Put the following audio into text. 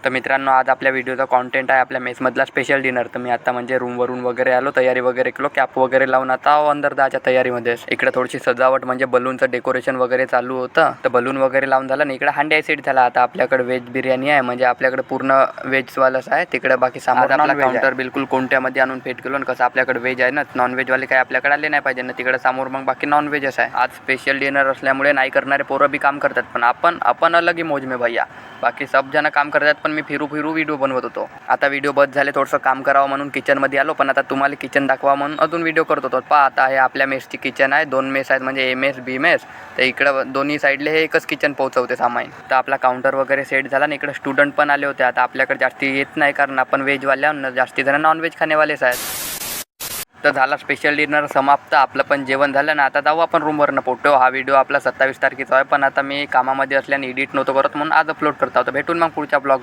तर मित्रांनो, आज आपल्या व्हिडिओचा कॉन्टेंट आहे आपल्या मेसमधला स्पेशल डिनर. तर मी आता म्हणजे रूमवरून वगैरे आलो, तयारी वगैरे केलो, कॅप वगैरे लावून आता अंदर जायच्या तयारीमध्ये. इकडे थोडीशी सजावट म्हणजे बलूनचं डेकोरेशन वगैरे चालू होतं. तर बलून वगैरे लावून झालं आणि इकडे हांड्या सेट झाला. आता आपल्याकडे व्हेज बिर्याणी आहे, म्हणजे आपल्याकडे पूर्ण व्हेजवालंच आहे. तिकडे बाकी समोर आपला काउंटर बिलकुल कोणत्यामध्ये आणून फिट केलो. आणि कसं आपल्याकडे व्हेज आहे ना, नॉनव्हेजवाले काही आपल्याकडे आले नाही पाहिजे ना. तिकडे समोर मग बाकी नॉनव्हेजच आहे. आज स्पेशल डिनर असल्यामुळे नाही करणारे पोरं बी काम करतात, पण आपण अलग ही मौज में भैया. बाकी सब जण काम करतात, पण मी फिरू व्हिडिओ बनवत होतो. आता व्हिडिओ बस झाले, थोडंसं काम करावं म्हणून किचनमध्ये आलो. पण आता तुम्हाला किचन दाखवा म्हणून अजून व्हिडिओ करत होतो. पहा, आता हे आपल्या मेसची किचन आहे. 2 मेस आहेत, म्हणजे एम एस बी मेस. तर इकडं दोन्ही साईडले हे एकच किचन पोहोचवते सामान. तर आपला काउंटर वगैरे सेट झाला आणि इकडे स्टुडंट पण आले होते. आता आपल्याकडे जास्ती येत नाही, कारण आपण व्हेजवाल्या जास्ती जण नॉनव्हेज खाणेवालेच आहेत. तर झाला स्पेशल डिनर समाप्त. आपलं पण जेवण झालं ना. आता जाऊ आपण रूमवरनं. फोटो हा व्हिडिओ आपला 27 तारखेचा आहे, पण आता मी कामामध्ये असल्याने एडिट नव्हतो करत, म्हणून आज अपलोड करता होतो. भेटून मग पुढच्या ब्लॉग.